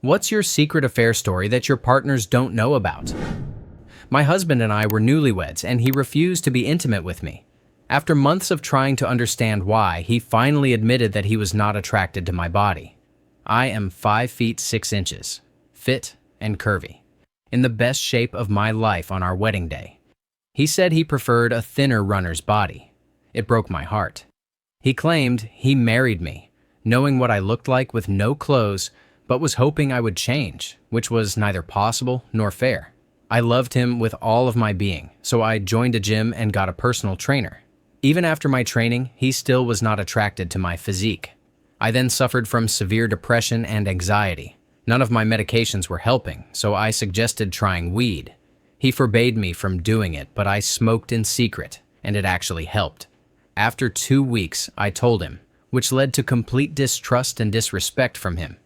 What's your secret affair story that your partners don't know about? My husband and I were newlyweds, and he refused to be intimate with me. After months of trying to understand why, he finally admitted that he was not attracted to my body. I am 5 feet 6 inches, fit and curvy, in the best shape of my life on our wedding day. He said he preferred a thinner runner's body. It broke my heart. He claimed he married me, knowing what I looked like with no clothes, but was hoping I would change, which was neither possible nor fair. I loved him with all of my being, so I joined a gym and got a personal trainer. Even after my training, he still was not attracted to my physique. I then suffered from severe depression and anxiety. None of my medications were helping, so I suggested trying weed. He forbade me from doing it, but I smoked in secret, and it actually helped. After 2 weeks, I told him, which led to complete distrust and disrespect from him.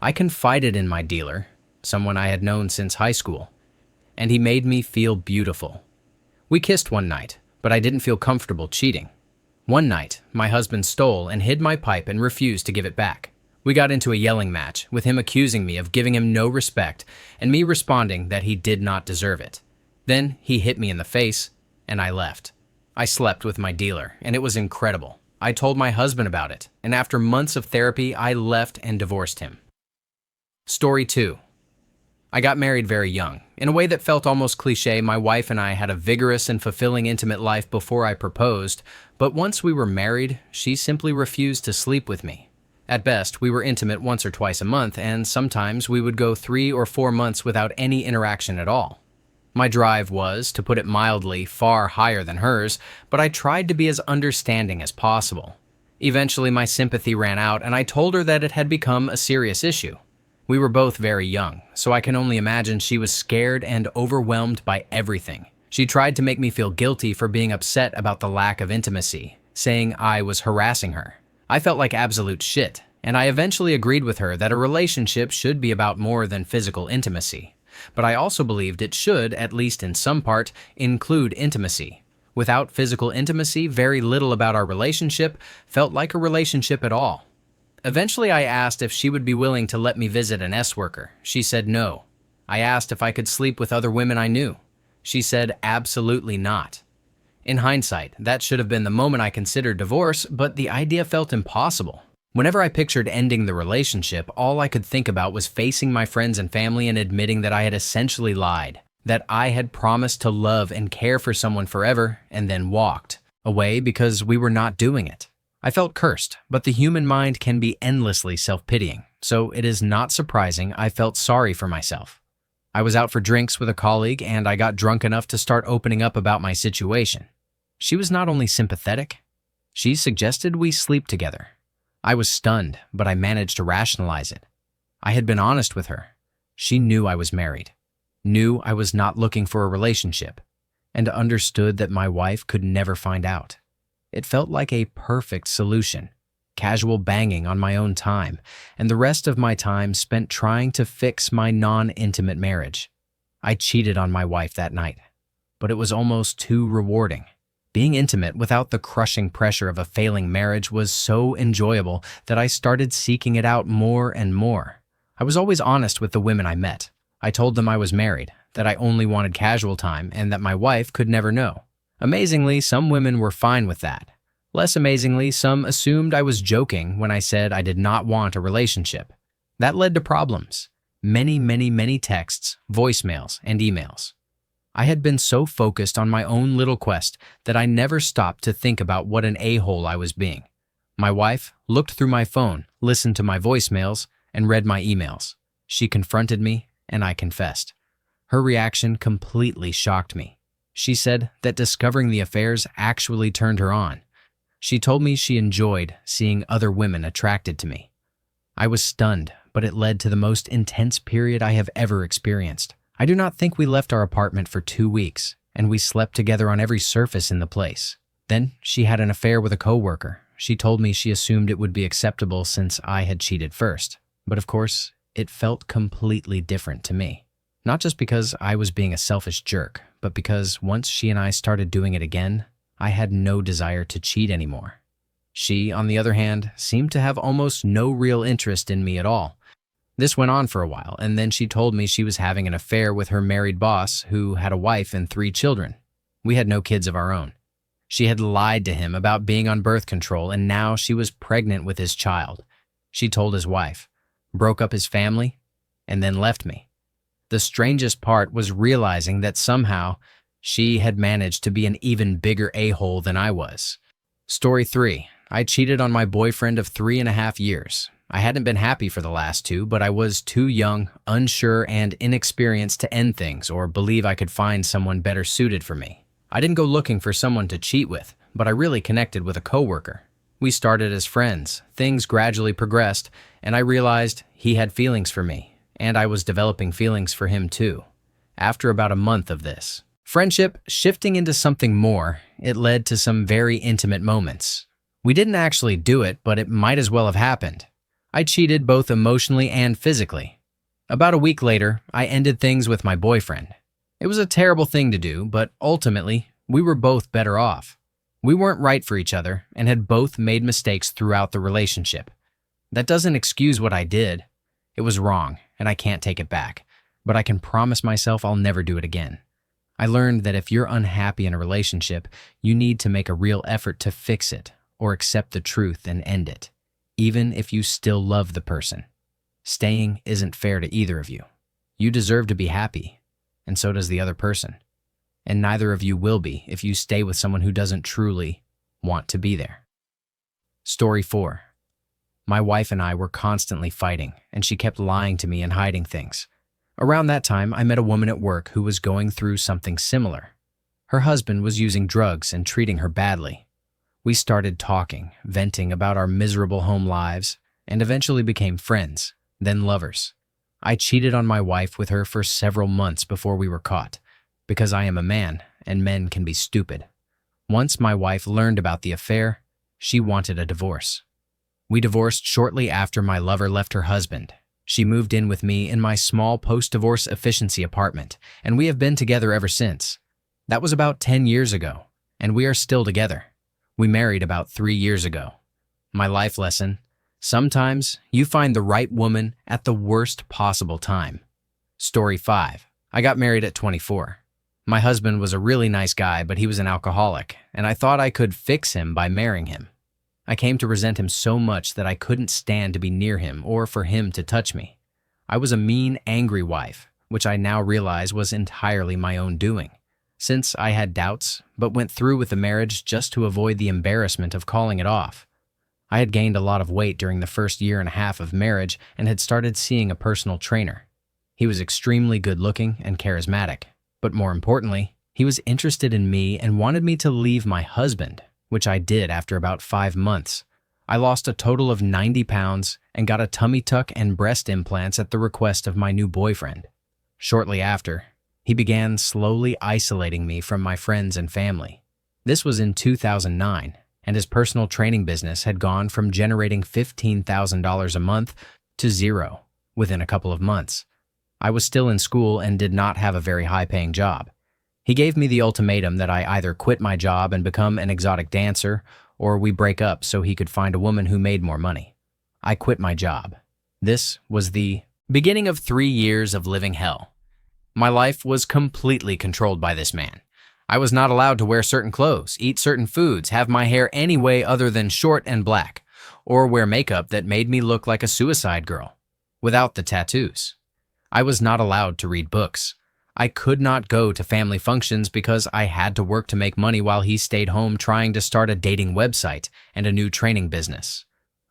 I confided in my dealer, someone I had known since high school, and he made me feel beautiful. We kissed one night, but I didn't feel comfortable cheating. One night, my husband stole and hid my pipe and refused to give it back. We got into a yelling match, with him accusing me of giving him no respect and me responding that he did not deserve it. Then he hit me in the face, and I left. I slept with my dealer, and it was incredible. I told my husband about it, and after months of therapy, I left and divorced him. Story 2. I got married very young. In a way that felt almost cliche, my wife and I had a vigorous and fulfilling intimate life before I proposed, but once we were married, she simply refused to sleep with me. At best, we were intimate once or twice a month, and sometimes we would go 3 or 4 months without any interaction at all. My drive was, to put it mildly, far higher than hers, but I tried to be as understanding as possible. Eventually, my sympathy ran out, and I told her that it had become a serious issue. We were both very young, so I can only imagine she was scared and overwhelmed by everything. She tried to make me feel guilty for being upset about the lack of intimacy, saying I was harassing her. I felt like absolute shit, and I eventually agreed with her that a relationship should be about more than physical intimacy. But I also believed it should, at least in some part, include intimacy. Without physical intimacy, very little about our relationship felt like a relationship at all. Eventually, I asked if she would be willing to let me visit an S-worker. She said no. I asked if I could sleep with other women I knew. She said absolutely not. In hindsight, that should have been the moment I considered divorce, but the idea felt impossible. Whenever I pictured ending the relationship, all I could think about was facing my friends and family and admitting that I had essentially lied, that I had promised to love and care for someone forever and then walked away because we were not doing it. I felt cursed, but the human mind can be endlessly self-pitying, so it is not surprising I felt sorry for myself. I was out for drinks with a colleague, and I got drunk enough to start opening up about my situation. She was not only sympathetic, she suggested we sleep together. I was stunned, but I managed to rationalize it. I had been honest with her. She knew I was married, knew I was not looking for a relationship, and understood that my wife could never find out. It felt like a perfect solution. Casual banging on my own time, and the rest of my time spent trying to fix my non-intimate marriage. I cheated on my wife that night, but it was almost too rewarding. Being intimate without the crushing pressure of a failing marriage was so enjoyable that I started seeking it out more and more. I was always honest with the women I met. I told them I was married, that I only wanted casual time, and that my wife could never know. Amazingly, some women were fine with that. Less amazingly, some assumed I was joking when I said I did not want a relationship. That led to problems. Many texts, voicemails, and emails. I had been so focused on my own little quest that I never stopped to think about what an a-hole I was being. My wife looked through my phone, listened to my voicemails, and read my emails. She confronted me, and I confessed. Her reaction completely shocked me. She said that discovering the affairs actually turned her on. She told me she enjoyed seeing other women attracted to me. I was stunned, but it led to the most intense period I have ever experienced. I do not think we left our apartment for 2 weeks, and we slept together on every surface in the place. Then she had an affair with a coworker. She told me she assumed it would be acceptable since I had cheated first. But of course, it felt completely different to me. Not just because I was being a selfish jerk, but because once she and I started doing it again, I had no desire to cheat anymore. She, on the other hand, seemed to have almost no real interest in me at all. This went on for a while, and then she told me she was having an affair with her married boss who had a wife and 3 children. We had no kids of our own. She had lied to him about being on birth control, and now she was pregnant with his child. She told his wife, broke up his family, and then left me. The strangest part was realizing that somehow she had managed to be an even bigger a-hole than I was. Story 3. I cheated on my boyfriend of 3.5 years. I hadn't been happy for the last 2, but I was too young, unsure, and inexperienced to end things or believe I could find someone better suited for me. I didn't go looking for someone to cheat with, but I really connected with a coworker. We started as friends, things gradually progressed, and I realized he had feelings for me, and I was developing feelings for him too. After about a month of this friendship shifting into something more, it led to some very intimate moments. We didn't actually do it, but it might as well have happened. I cheated both emotionally and physically. About a week later, I ended things with my boyfriend. It was a terrible thing to do, but ultimately, we were both better off. We weren't right for each other and had both made mistakes throughout the relationship. That doesn't excuse what I did. It was wrong, and I can't take it back, but I can promise myself I'll never do it again. I learned that if you're unhappy in a relationship, you need to make a real effort to fix it or accept the truth and end it, even if you still love the person. Staying isn't fair to either of you. You deserve to be happy, and so does the other person. And neither of you will be if you stay with someone who doesn't truly want to be there. Story 4. My wife and I were constantly fighting, and she kept lying to me and hiding things. Around that time, I met a woman at work who was going through something similar. Her husband was using drugs and treating her badly. We started talking, venting about our miserable home lives, and eventually became friends, then lovers. I cheated on my wife with her for several months before we were caught, because I am a man, and men can be stupid. Once my wife learned about the affair, she wanted a divorce. We divorced shortly after my lover left her husband. She moved in with me in my small post-divorce efficiency apartment, and we have been together ever since. That was about 10 years ago, and we are still together. We married about 3 years ago. My life lesson: sometimes you find the right woman at the worst possible time. Story 5. I got married at 24. My husband was a really nice guy, but he was an alcoholic, and I thought I could fix him by marrying him. I came to resent him so much that I couldn't stand to be near him or for him to touch me. I was a mean, angry wife, which I now realize was entirely my own doing, since I had doubts, but went through with the marriage just to avoid the embarrassment of calling it off. I had gained a lot of weight during the first 1.5 years of marriage and had started seeing a personal trainer. He was extremely good-looking and charismatic, but more importantly, he was interested in me and wanted me to leave my husband, which I did after about 5 months. I lost a total of 90 pounds and got a tummy tuck and breast implants at the request of my new boyfriend. Shortly after, he began slowly isolating me from my friends and family. This was in 2009, and his personal training business had gone from generating $15,000 a month to zero within a couple of months. I was still in school and did not have a very high-paying job. He gave me the ultimatum that I either quit my job and become an exotic dancer, or we break up so he could find a woman who made more money. I quit my job. This was the beginning of 3 years of living hell. My life was completely controlled by this man. I was not allowed to wear certain clothes, eat certain foods, have my hair any way other than short and black, or wear makeup that made me look like a suicide girl, without the tattoos. I was not allowed to read books. I could not go to family functions because I had to work to make money while he stayed home trying to start a dating website and a new training business.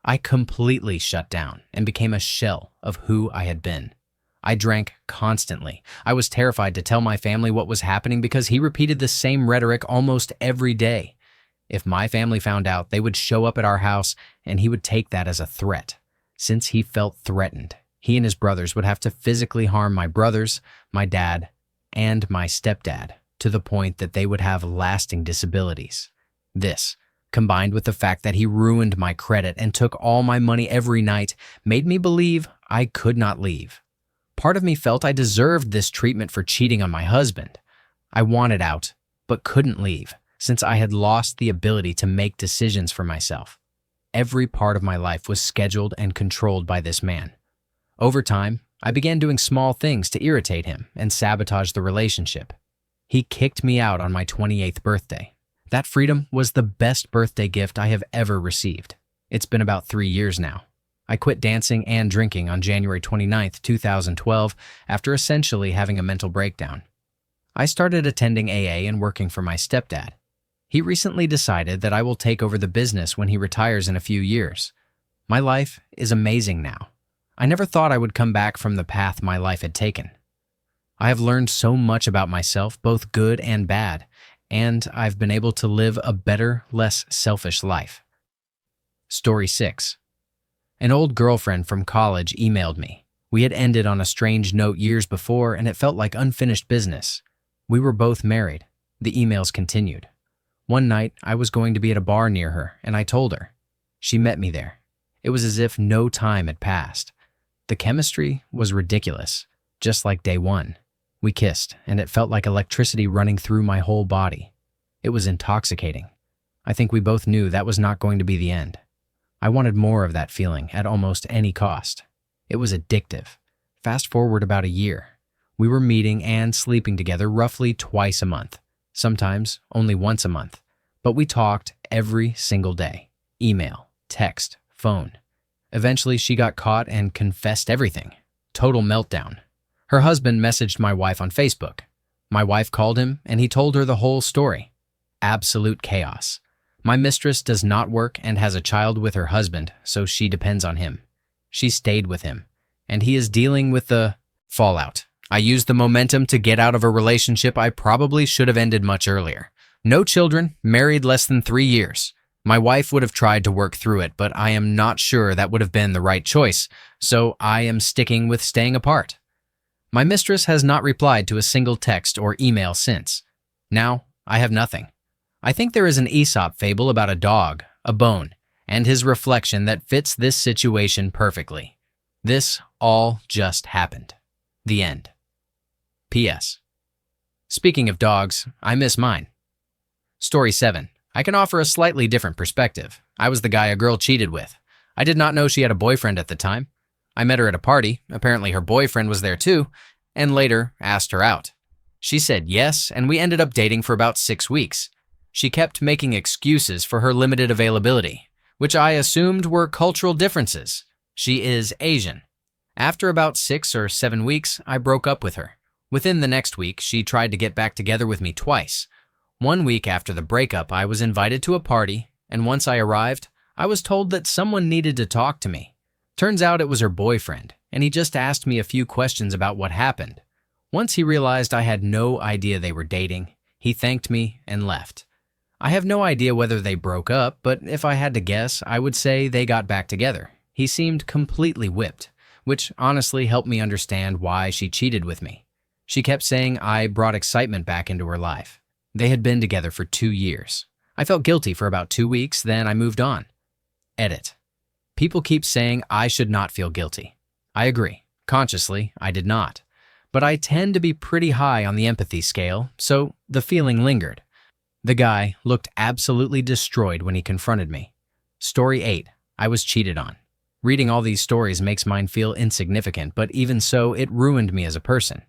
I completely shut down and became a shell of who I had been. I drank constantly. I was terrified to tell my family what was happening because he repeated the same rhetoric almost every day. If my family found out, they would show up at our house and he would take that as a threat. Since he felt threatened, he and his brothers would have to physically harm my brothers, my dad, and my stepdad, to the point that they would have lasting disabilities. This, combined with the fact that he ruined my credit and took all my money every night, made me believe I could not leave. Part of me felt I deserved this treatment for cheating on my husband. I wanted out, but couldn't leave, since I had lost the ability to make decisions for myself. Every part of my life was scheduled and controlled by this man. Over time, I began doing small things to irritate him and sabotage the relationship. He kicked me out on my 28th birthday. That freedom was the best birthday gift I have ever received. It's been about 3 years now. I quit dancing and drinking on January 29th, 2012, after essentially having a mental breakdown. I started attending AA and working for my stepdad. He recently decided that I will take over the business when he retires in a few years. My life is amazing now. I never thought I would come back from the path my life had taken. I have learned so much about myself, both good and bad, and I've been able to live a better, less selfish life. Story 6. An old girlfriend from college emailed me. We had ended on a strange note years before, and it felt like unfinished business. We were both married. The emails continued. One night, I was going to be at a bar near her, and I told her. She met me there. It was as if no time had passed. The chemistry was ridiculous, just like day one. We kissed, and it felt like electricity running through my whole body. It was intoxicating. I think we both knew that was not going to be the end. I wanted more of that feeling at almost any cost. It was addictive. Fast forward about a year. We were meeting and sleeping together roughly twice a month, sometimes only once a month. But we talked every single day. Email, text, phone. Eventually, she got caught and confessed everything. Total meltdown. Her husband messaged my wife on Facebook. My wife called him, and he told her the whole story. Absolute chaos. My mistress does not work and has a child with her husband, so she depends on him. She stayed with him, and he is dealing with the fallout. I used the momentum to get out of a relationship I probably should have ended much earlier. No children, married less than 3 years. My wife would have tried to work through it, but I am not sure that would have been the right choice, so I am sticking with staying apart. My mistress has not replied to a single text or email since. Now, I have nothing. I think there is an Aesop fable about a dog, a bone, and his reflection that fits this situation perfectly. This all just happened. The end. P.S. Speaking of dogs, I miss mine. Story 7. I can offer a slightly different perspective. I was the guy a girl cheated with. I did not know she had a boyfriend at the time. I met her at a party, apparently her boyfriend was there too, and later asked her out. She said yes, and we ended up dating for about 6 weeks. She kept making excuses for her limited availability, which I assumed were cultural differences. She is Asian. After about 6 or 7 weeks, I broke up with her. Within the next week, she tried to get back together with me twice. 1 week after the breakup, I was invited to a party, and once I arrived, I was told that someone needed to talk to me. Turns out it was her boyfriend, and he just asked me a few questions about what happened. Once he realized I had no idea they were dating, he thanked me and left. I have no idea whether they broke up, but if I had to guess, I would say they got back together. He seemed completely whipped, which honestly helped me understand why she cheated with me. She kept saying I brought excitement back into her life. They had been together for 2 years. I felt guilty for about 2 weeks, then I moved on. Edit. People keep saying I should not feel guilty. I agree. Consciously, I did not. But I tend to be pretty high on the empathy scale, so the feeling lingered. The guy looked absolutely destroyed when he confronted me. Story 8. I was cheated on. Reading all these stories makes mine feel insignificant, but even so, it ruined me as a person.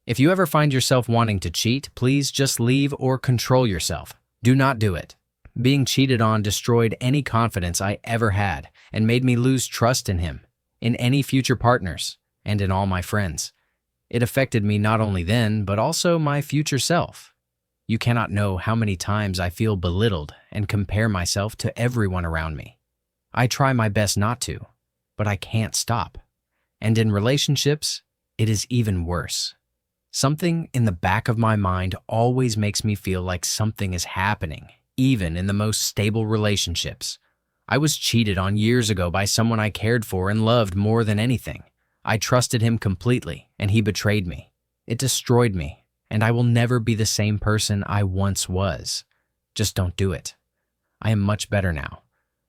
If you ever find yourself wanting to cheat, please just leave or control yourself. Do not do it. Being cheated on destroyed any confidence I ever had and made me lose trust in him, in any future partners, and in all my friends. It affected me not only then, but also my future self. You cannot know how many times I feel belittled and compare myself to everyone around me. I try my best not to, but I can't stop. And in relationships, it is even worse. Something in the back of my mind always makes me feel like something is happening, even in the most stable relationships. I was cheated on years ago by someone I cared for and loved more than anything. I trusted him completely, and he betrayed me. It destroyed me, and I will never be the same person I once was. Just don't do it. I am much better now,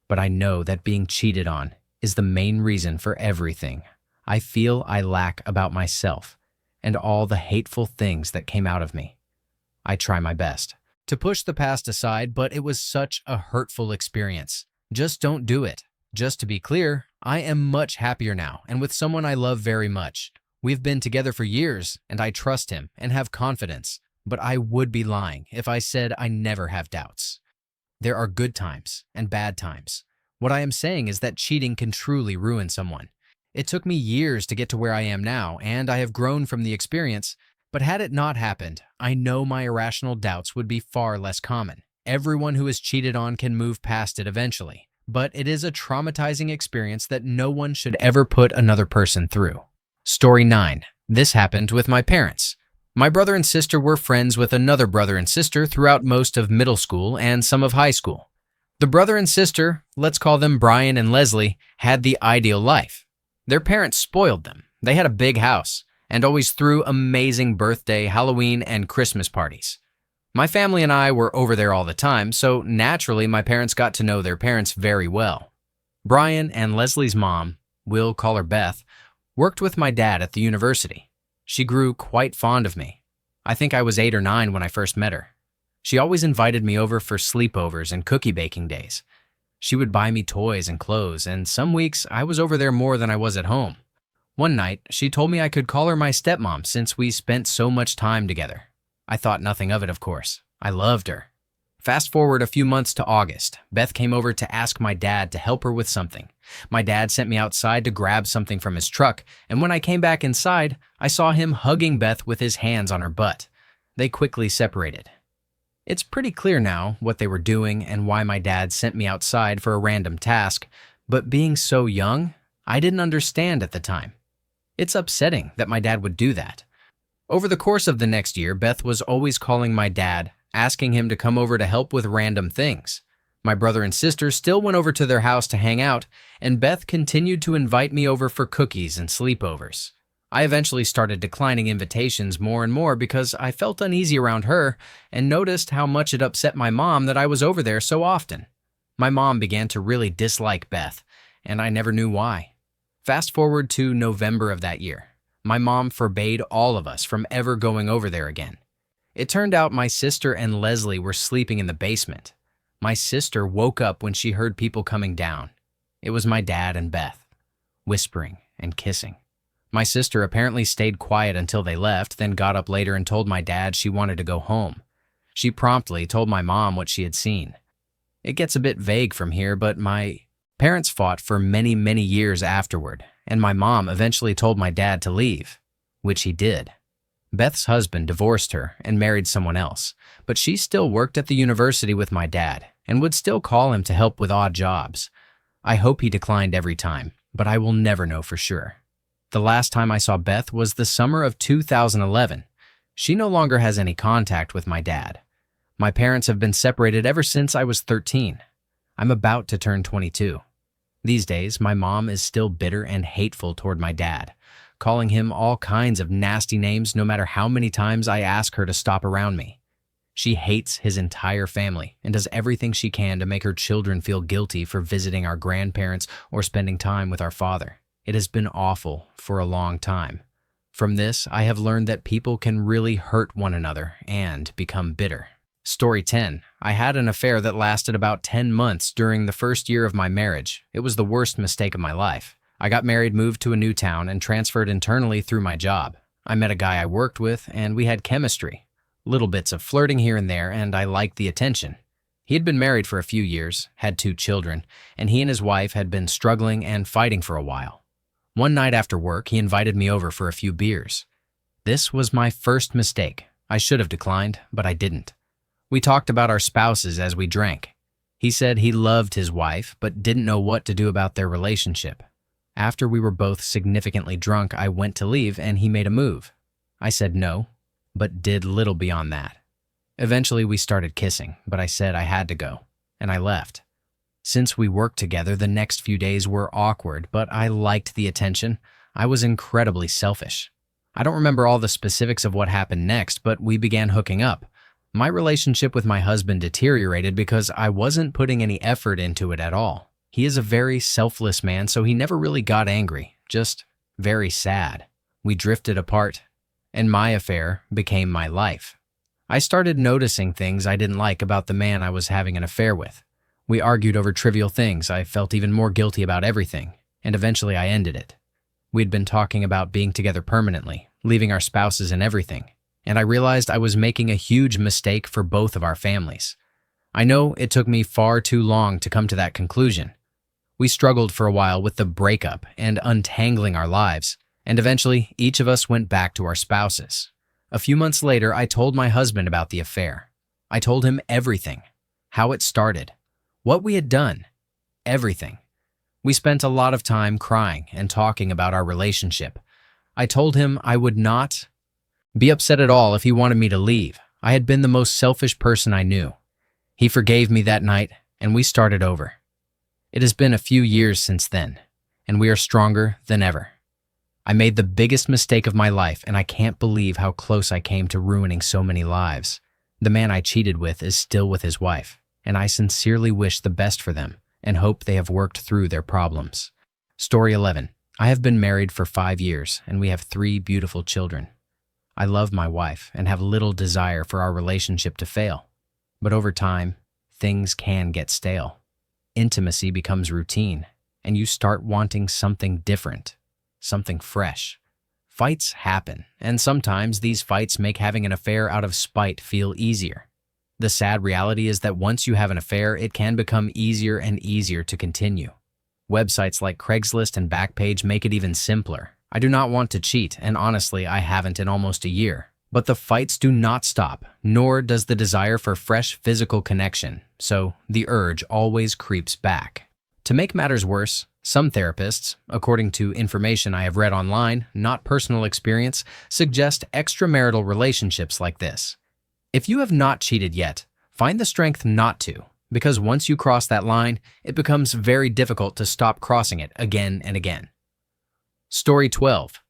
but I know that being cheated on is the main reason for everything I feel I lack about myself and all the hateful things that came out of me. I try my best to push the past aside, but it was such a hurtful experience. Just don't do it. Just to be clear, I am much happier now and with someone I love very much. We've been together for years, and I trust him and have confidence, but I would be lying if I said I never have doubts. There are good times and bad times. What I am saying is that cheating can truly ruin someone. It took me years to get to where I am now, and I have grown from the experience, but had it not happened, I know my irrational doubts would be far less common. Everyone who is cheated on can move past it eventually, but it is a traumatizing experience that no one should ever put another person through. Story 9. This happened with my parents. My brother and sister were friends with another brother and sister throughout most of middle school and some of high school. The brother and sister, let's call them Brian and Leslie, had the ideal life. Their parents spoiled them. They had a big house and always threw amazing birthday, Halloween, and Christmas parties. My family and I were over there all the time, so naturally my parents got to know their parents very well. Brian and Leslie's mom, we'll call her Beth, worked with my dad at the university. She grew quite fond of me. I think I was 8 or 9 when I first met her. She always invited me over for sleepovers and cookie baking days. She would buy me toys and clothes, and some weeks I was over there more than I was at home. One night, she told me I could call her my stepmom since we spent so much time together. I thought nothing of it, of course. I loved her. Fast forward a few months to August. Beth came over to ask my dad to help her with something. My dad sent me outside to grab something from his truck, and when I came back inside, I saw him hugging Beth with his hands on her butt. They quickly separated. It's pretty clear now what they were doing and why my dad sent me outside for a random task, but being so young, I didn't understand at the time. It's upsetting that my dad would do that. Over the course of the next year, Beth was always calling my dad, asking him to come over to help with random things. My brother and sister still went over to their house to hang out, and Beth continued to invite me over for cookies and sleepovers. I eventually started declining invitations more and more because I felt uneasy around her and noticed how much it upset my mom that I was over there so often. My mom began to really dislike Beth, and I never knew why. Fast forward to November of that year. My mom forbade all of us from ever going over there again. It turned out my sister and Leslie were sleeping in the basement. My sister woke up when she heard people coming down. It was my dad and Beth, whispering and kissing. My sister apparently stayed quiet until they left, then got up later and told my dad she wanted to go home. She promptly told my mom what she had seen. It gets a bit vague from here, but my parents fought for many, many years afterward, and my mom eventually told my dad to leave, which he did. Beth's husband divorced her and married someone else, but she still worked at the university with my dad and would still call him to help with odd jobs. I hope he declined every time, but I will never know for sure. The last time I saw Beth was the summer of 2011. She no longer has any contact with my dad. My parents have been separated ever since I was 13. I'm about to turn 22. These days, my mom is still bitter and hateful toward my dad, calling him all kinds of nasty names no matter how many times I ask her to stop around me. She hates his entire family and does everything she can to make her children feel guilty for visiting our grandparents or spending time with our father. It has been awful for a long time. From this, I have learned that people can really hurt one another and become bitter. Story 10. I had an affair that lasted about 10 months during the first year of my marriage. It was the worst mistake of my life. I got married, moved to a new town, and transferred internally through my job. I met a guy I worked with, and we had chemistry. Little bits of flirting here and there, and I liked the attention. He had been married for a few years, had 2 children, and he and his wife had been struggling and fighting for a while. One night after work, he invited me over for a few beers. This was my first mistake. I should have declined, but I didn't. We talked about our spouses as we drank. He said he loved his wife, but didn't know what to do about their relationship. After we were both significantly drunk, I went to leave and he made a move. I said no, but did little beyond that. Eventually we started kissing, but I said I had to go, and I left. Since we worked together, the next few days were awkward, but I liked the attention. I was incredibly selfish. I don't remember all the specifics of what happened next, but we began hooking up. My relationship with my husband deteriorated because I wasn't putting any effort into it at all. He is a very selfless man, so he never really got angry, just very sad. We drifted apart, and my affair became my life. I started noticing things I didn't like about the man I was having an affair with. We argued over trivial things. I felt even more guilty about everything, and eventually I ended it. We'd been talking about being together permanently, leaving our spouses and everything, and I realized I was making a huge mistake for both of our families. I know it took me far too long to come to that conclusion. We struggled for a while with the breakup and untangling our lives, and eventually each of us went back to our spouses. A few months later, I told my husband about the affair. I told him everything, how it started, what we had done, everything. We spent a lot of time crying and talking about our relationship. I told him I would not be upset at all if he wanted me to leave. I had been the most selfish person I knew. He forgave me that night, and we started over. It has been a few years since then, and we are stronger than ever. I made the biggest mistake of my life, and I can't believe how close I came to ruining so many lives. The man I cheated with is still with his wife, and I sincerely wish the best for them and hope they have worked through their problems. Story 11. I have been married for 5 years, and we have 3 beautiful children. I love my wife and have little desire for our relationship to fail. But over time, things can get stale. Intimacy becomes routine, and you start wanting something different, something fresh. Fights happen, and sometimes these fights make having an affair out of spite feel easier. The sad reality is that once you have an affair, it can become easier and easier to continue. Websites like Craigslist and Backpage make it even simpler. I do not want to cheat, and honestly, I haven't in almost a year. But the fights do not stop, nor does the desire for fresh physical connection, so the urge always creeps back. To make matters worse, some therapists, according to information I have read online, not personal experience, suggest extramarital relationships like this. If you have not cheated yet, find the strength not to, because once you cross that line, it becomes very difficult to stop crossing it again and again. Story 12.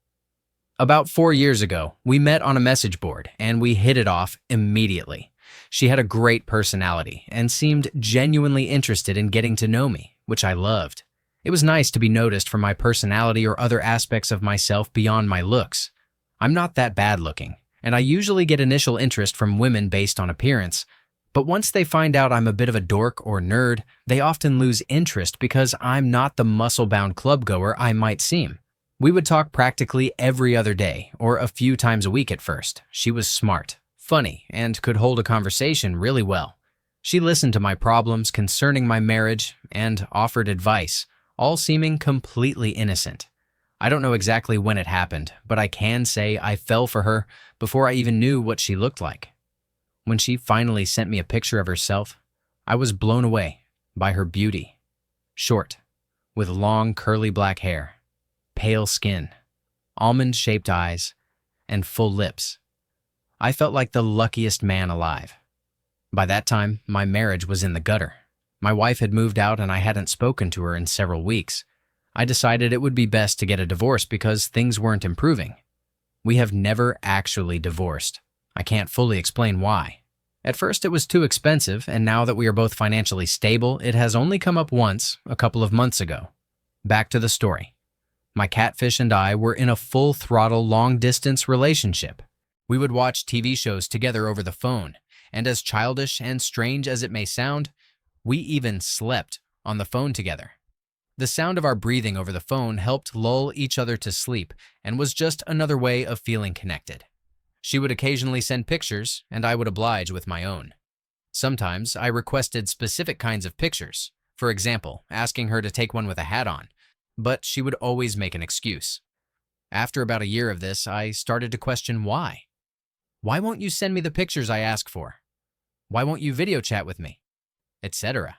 About 4 years ago, we met on a message board and we hit it off immediately. She had a great personality and seemed genuinely interested in getting to know me, which I loved. It was nice to be noticed for my personality or other aspects of myself beyond my looks. I'm not that bad looking, and I usually get initial interest from women based on appearance, but once they find out I'm a bit of a dork or nerd, they often lose interest because I'm not the muscle-bound club-goer I might seem. We would talk practically every other day, or a few times a week at first. She was smart, funny, and could hold a conversation really well. She listened to my problems concerning my marriage and offered advice, all seeming completely innocent. I don't know exactly when it happened, but I can say I fell for her before I even knew what she looked like. When she finally sent me a picture of herself, I was blown away by her beauty. Short, with long curly black hair, pale skin, almond-shaped eyes, and full lips. I felt like the luckiest man alive. By that time, my marriage was in the gutter. My wife had moved out and I hadn't spoken to her in several weeks. I decided it would be best to get a divorce because things weren't improving. We have never actually divorced. I can't fully explain why. At first it was too expensive, and now that we are both financially stable, it has only come up once, a couple of months ago. Back to the story. My catfish and I were in a full-throttle long-distance relationship. We would watch TV shows together over the phone, and as childish and strange as it may sound, we even slept on the phone together. The sound of our breathing over the phone helped lull each other to sleep and was just another way of feeling connected. She would occasionally send pictures, and I would oblige with my own. Sometimes I requested specific kinds of pictures, for example, asking her to take one with a hat on, but she would always make an excuse. After about a year of this, I started to question why. Why won't you send me the pictures I ask for? Why won't you video chat with me? Etc.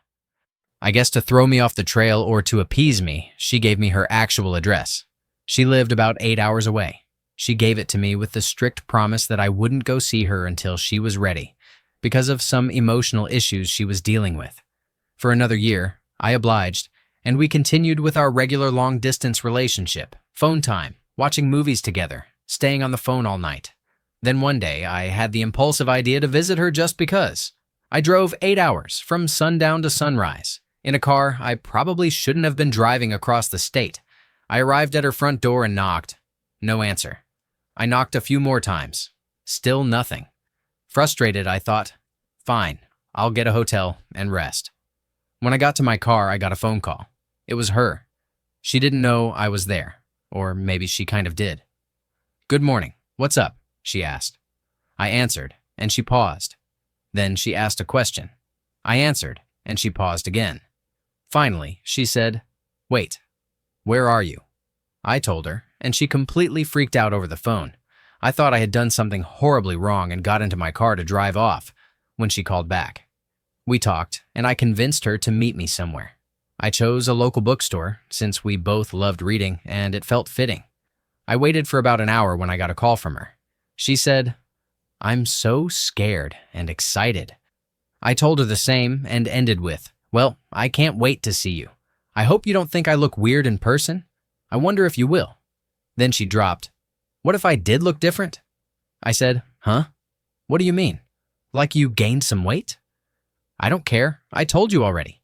I guess to throw me off the trail or to appease me, she gave me her actual address. She lived about 8 hours away. She gave it to me with the strict promise that I wouldn't go see her until she was ready, because of some emotional issues she was dealing with. For another year, I obliged, and we continued with our regular long-distance relationship, phone time, watching movies together, staying on the phone all night. Then one day, I had the impulsive idea to visit her just because. I drove 8 hours, from sundown to sunrise, in a car I probably shouldn't have been driving across the state. I arrived at her front door and knocked. No answer. I knocked a few more times. Still nothing. Frustrated, I thought, fine, I'll get a hotel and rest. When I got to my car, I got a phone call. It was her. She didn't know I was there, or maybe she kind of did. "Good morning. What's up?" she asked. I answered, and she paused. Then she asked a question. I answered, and she paused again. Finally, she said, "Wait, where are you?" I told her, and she completely freaked out over the phone. I thought I had done something horribly wrong and got into my car to drive off when she called back. We talked, and I convinced her to meet me somewhere. I chose a local bookstore since we both loved reading and it felt fitting. I waited for about an hour when I got a call from her. She said, "I'm so scared and excited." I told her the same and ended with, "Well, I can't wait to see you. I hope you don't think I look weird in person. I wonder if you will." Then she dropped, "What if I did look different?" I said, "Huh? What do you mean? Like you gained some weight?" "I don't care. I told you already."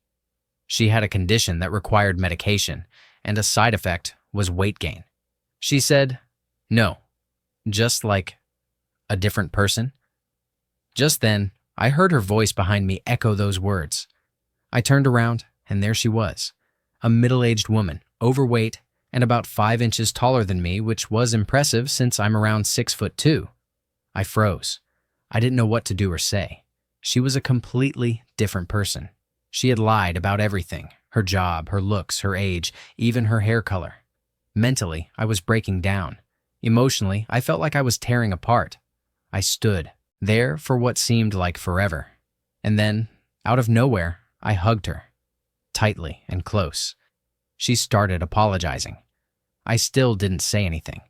She had a condition that required medication, and a side effect was weight gain. She said, "No, just like a different person." Just then, I heard her voice behind me echo those words. I turned around, and there she was, a middle-aged woman, overweight, and about 5 inches taller than me, which was impressive since I'm around 6'2". I froze. I didn't know what to do or say. She was a completely different person. She had lied about everything, her job, her looks, her age, even her hair color. Mentally, I was breaking down. Emotionally, I felt like I was tearing apart. I stood there for what seemed like forever. And then, out of nowhere, I hugged her, tightly and close. She started apologizing. I still didn't say anything.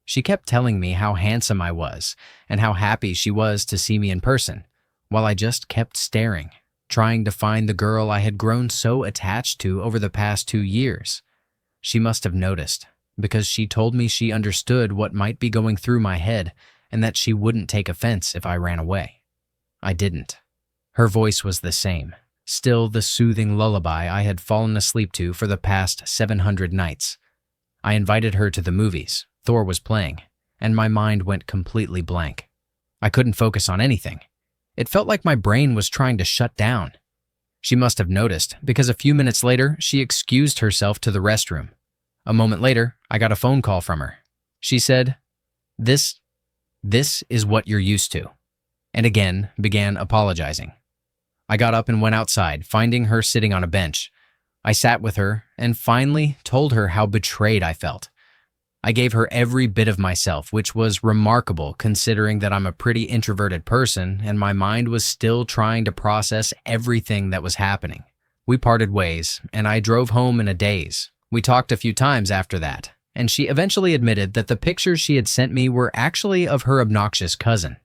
She kept telling me how handsome I was and how happy she was to see me in person, while I just kept staring, trying to find the girl I had grown so attached to over the past 2 years. She must have noticed, because she told me she understood what might be going through my head and that she wouldn't take offense if I ran away. I didn't. Her voice was the same, still the soothing lullaby I had fallen asleep to for the past 700 nights. I invited her to the movies. Thor was playing, and my mind went completely blank. I couldn't focus on anything. It felt like my brain was trying to shut down. She must have noticed, because a few minutes later, she excused herself to the restroom. A moment later, I got a phone call from her. She said, This is what you're used to," and again began apologizing. I got up and went outside, finding her sitting on a bench. I sat with her and finally told her how betrayed I felt. I gave her every bit of myself, which was remarkable considering that I'm a pretty introverted person and my mind was still trying to process everything that was happening. We parted ways, and I drove home in a daze. We talked a few times after that, and she eventually admitted that the pictures she had sent me were actually of her obnoxious cousin.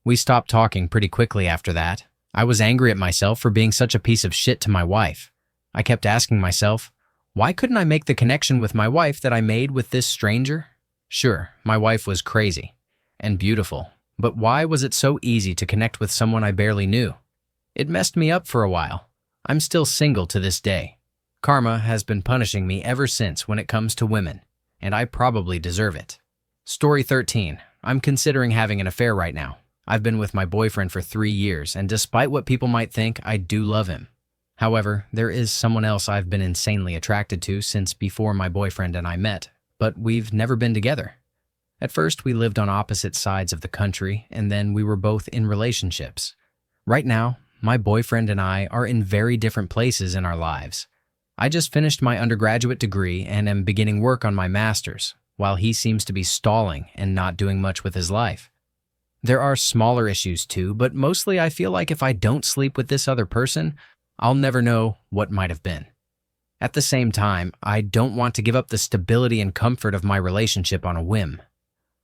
We stopped talking pretty quickly after that. I was angry at myself for being such a piece of shit to my wife. I kept asking myself, why couldn't I make the connection with my wife that I made with this stranger? Sure, my wife was crazy and beautiful, but why was it so easy to connect with someone I barely knew? It messed me up for a while. I'm still single to this day. Karma has been punishing me ever since when it comes to women, and I probably deserve it. Story 13. I'm considering having an affair right now. I've been with my boyfriend for 3 years, and despite what people might think, I do love him. However, there is someone else I've been insanely attracted to since before my boyfriend and I met, but we've never been together. At first, we lived on opposite sides of the country, and then we were both in relationships. Right now, my boyfriend and I are in very different places in our lives. I just finished my undergraduate degree and am beginning work on my master's, while he seems to be stalling and not doing much with his life. There are smaller issues too, but mostly I feel like if I don't sleep with this other person, I'll never know what might have been. At the same time, I don't want to give up the stability and comfort of my relationship on a whim.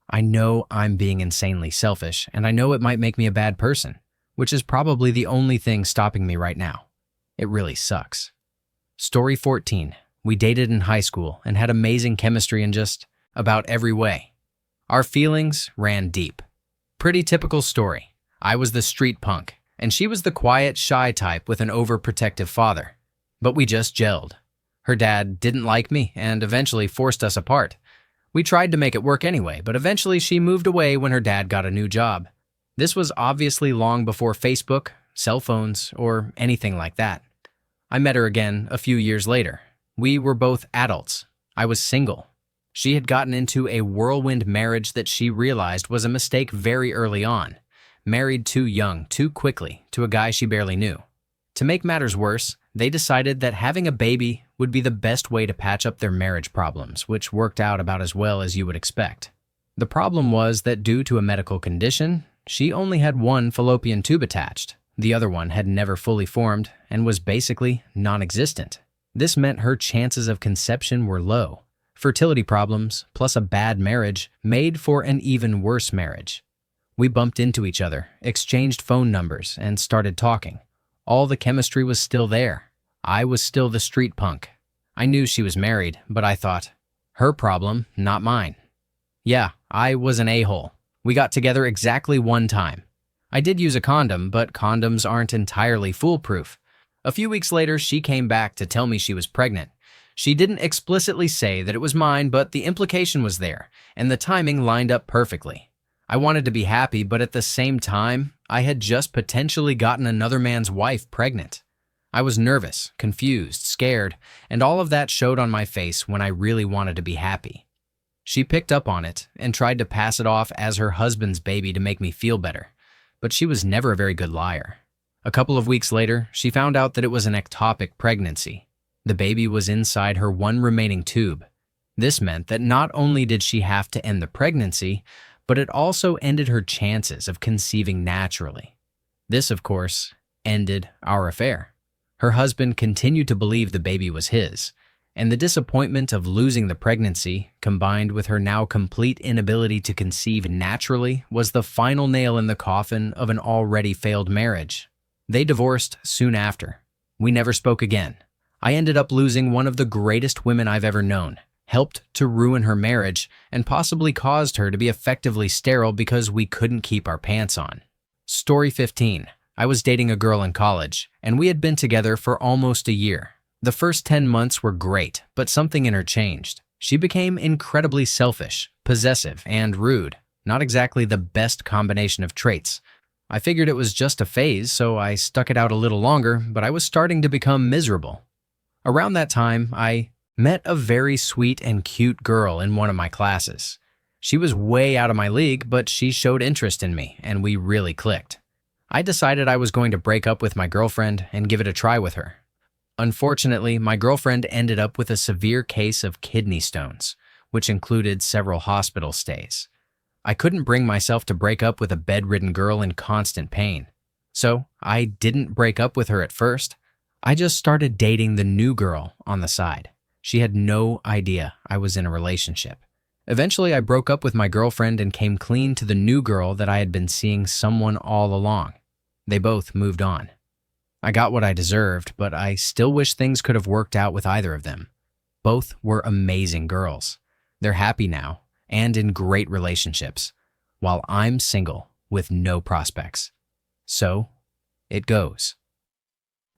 I know I'm being insanely selfish, and I know it might make me a bad person, which is probably the only thing stopping me right now. It really sucks. Story 14. We dated in high school and had amazing chemistry in just about every way. Our feelings ran deep. Pretty typical story. I was the street punk, and she was the quiet, shy type with an overprotective father. But we just gelled. Her dad didn't like me and eventually forced us apart. We tried to make it work anyway, but eventually she moved away when her dad got a new job. This was obviously long before Facebook, cell phones, or anything like that. I met her again a few years later. We were both adults. I was single. She had gotten into a whirlwind marriage that she realized was a mistake very early on. Married too young, too quickly, to a guy she barely knew. To make matters worse, they decided that having a baby would be the best way to patch up their marriage problems, which worked out about as well as you would expect. The problem was that due to a medical condition, she only had one fallopian tube attached. The other one had never fully formed and was basically non-existent. This meant her chances of conception were low. Fertility problems, plus a bad marriage, made for an even worse marriage. We bumped into each other, exchanged phone numbers, and started talking. All the chemistry was still there. I was still the street punk. I knew she was married, but I thought, her problem, not mine. Yeah, I was an a-hole. We got together exactly one time. I did use a condom, but condoms aren't entirely foolproof. A few weeks later, she came back to tell me she was pregnant. She didn't explicitly say that it was mine, but the implication was there, and the timing lined up perfectly. I wanted to be happy, but at the same time, I had just potentially gotten another man's wife pregnant. I was nervous, confused, scared, and all of that showed on my face when I really wanted to be happy. She picked up on it and tried to pass it off as her husband's baby to make me feel better, but she was never a very good liar. A couple of weeks later, she found out that it was an ectopic pregnancy. The baby was inside her one remaining tube. This meant that not only did she have to end the pregnancy, but it also ended her chances of conceiving naturally. This, of course, ended our affair. Her husband continued to believe the baby was his, and the disappointment of losing the pregnancy, combined with her now complete inability to conceive naturally, was the final nail in the coffin of an already failed marriage. They divorced soon after. We never spoke again. I ended up losing one of the greatest women I've ever known, helped to ruin her marriage, and possibly caused her to be effectively sterile because we couldn't keep our pants on. Story 15. I was dating a girl in college, and we had been together for almost a year. The first 10 months were great, but something in her changed. She became incredibly selfish, possessive, and rude. Not exactly the best combination of traits. I figured it was just a phase, so I stuck it out a little longer, but I was starting to become miserable. Around that time, I met a very sweet and cute girl in one of my classes. She was way out of my league, but she showed interest in me, and we really clicked. I decided I was going to break up with my girlfriend and give it a try with her. Unfortunately, my girlfriend ended up with a severe case of kidney stones, which included several hospital stays. I couldn't bring myself to break up with a bedridden girl in constant pain. So I didn't break up with her at first. I just started dating the new girl on the side. She had no idea I was in a relationship. Eventually, I broke up with my girlfriend and came clean to the new girl that I had been seeing someone all along. They both moved on. I got what I deserved, but I still wish things could have worked out with either of them. Both were amazing girls. They're happy now and in great relationships, while I'm single with no prospects. So, it goes.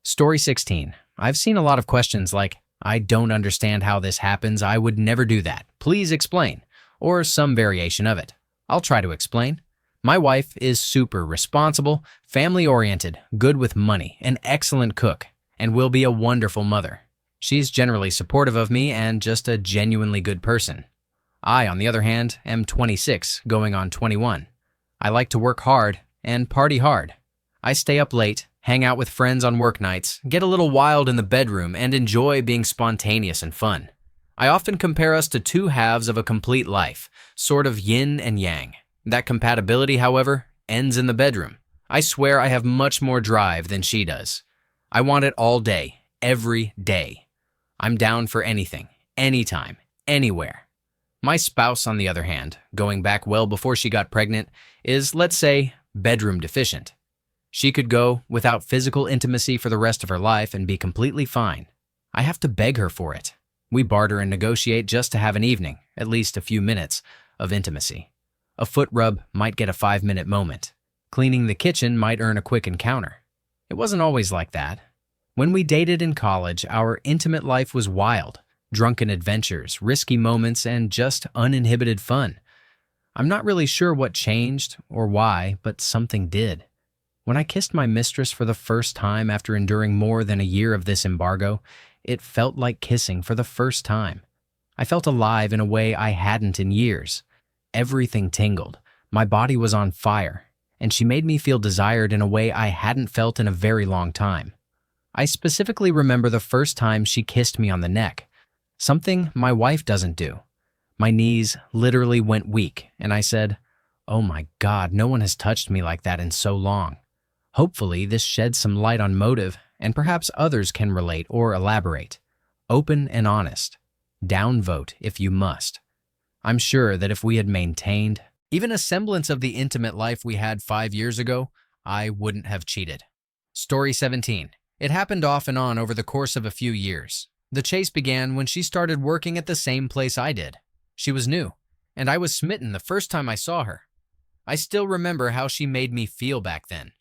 Story 16. I've seen a lot of questions like, I don't understand how this happens, I would never do that, please explain, or some variation of it. I'll try to explain. My wife is super responsible, family-oriented, good with money, an excellent cook, and will be a wonderful mother. She's generally supportive of me and just a genuinely good person. I, on the other hand, am 26, going on 21. I like to work hard and party hard. I stay up late, hang out with friends on work nights, get a little wild in the bedroom, and enjoy being spontaneous and fun. I often compare us to two halves of a complete life, sort of yin and yang. That compatibility, however, ends in the bedroom. I swear I have much more drive than she does. I want it all day, every day. I'm down for anything, anytime, anywhere. My spouse, on the other hand, going back well before she got pregnant, is, let's say, bedroom deficient. She could go without physical intimacy for the rest of her life and be completely fine. I have to beg her for it. We barter and negotiate just to have an evening, at least a few minutes, of intimacy. A foot rub might get a 5-minute moment. Cleaning the kitchen might earn a quick encounter. It wasn't always like that. When we dated in college, our intimate life was wild. Drunken adventures, risky moments, and just uninhibited fun. I'm not really sure what changed or why, but something did. When I kissed my mistress for the first time after enduring more than a year of this embargo, it felt like kissing for the first time. I felt alive in a way I hadn't in years. Everything tingled, my body was on fire, and she made me feel desired in a way I hadn't felt in a very long time. I specifically remember the first time she kissed me on the neck, something my wife doesn't do. My knees literally went weak, and I said, "Oh my God, no one has touched me like that in so long." Hopefully, this sheds some light on motive, and perhaps others can relate or elaborate. Open and honest. Downvote if you must. I'm sure that if we had maintained even a semblance of the intimate life we had 5 years ago, I wouldn't have cheated. Story 17. It happened off and on over the course of a few years. The chase began when she started working at the same place I did. She was new, and I was smitten the first time I saw her. I still remember how she made me feel back then.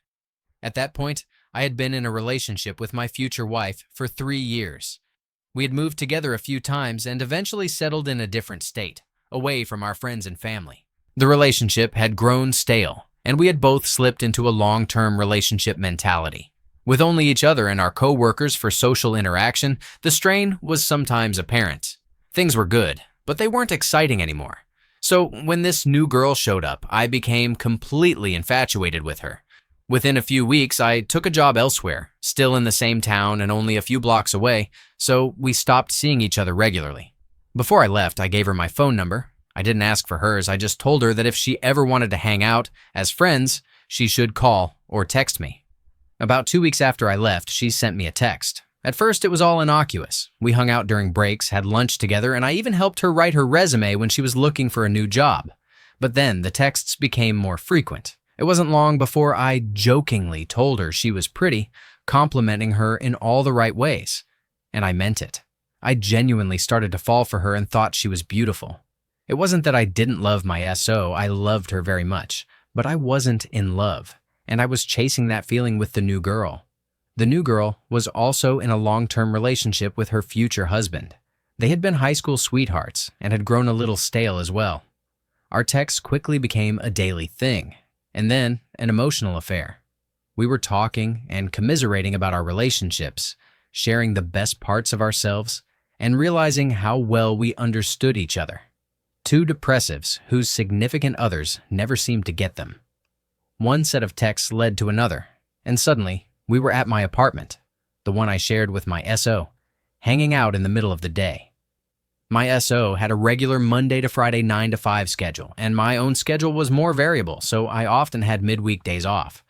At that point, I had been in a relationship with my future wife for 3 years. We had moved together a few times and eventually settled in a different state, away from our friends and family. The relationship had grown stale, and we had both slipped into a long-term relationship mentality. With only each other and our co-workers for social interaction, the strain was sometimes apparent. Things were good, but they weren't exciting anymore. So when this new girl showed up, I became completely infatuated with her. Within a few weeks, I took a job elsewhere, still in the same town and only a few blocks away, so we stopped seeing each other regularly. Before I left, I gave her my phone number. I didn't ask for hers, I just told her that if she ever wanted to hang out as friends, she should call or text me. About 2 weeks after I left, she sent me a text. At first, it was all innocuous. We hung out during breaks, had lunch together, and I even helped her write her resume when she was looking for a new job. But then the texts became more frequent. It wasn't long before I jokingly told her she was pretty, complimenting her in all the right ways. And I meant it. I genuinely started to fall for her and thought she was beautiful. It wasn't that I didn't love my SO, I loved her very much, but I wasn't in love, and I was chasing that feeling with the new girl. The new girl was also in a long-term relationship with her future husband. They had been high school sweethearts and had grown a little stale as well. Our texts quickly became a daily thing, and then an emotional affair. We were talking and commiserating about our relationships, sharing the best parts of ourselves, and realizing how well we understood each other. Two depressives whose significant others never seemed to get them. One set of texts led to another, and suddenly we were at my apartment, the one I shared with my SO, hanging out in the middle of the day. My SO had a regular Monday to Friday 9 to 5 schedule, and my own schedule was more variable, so I often had midweek days off.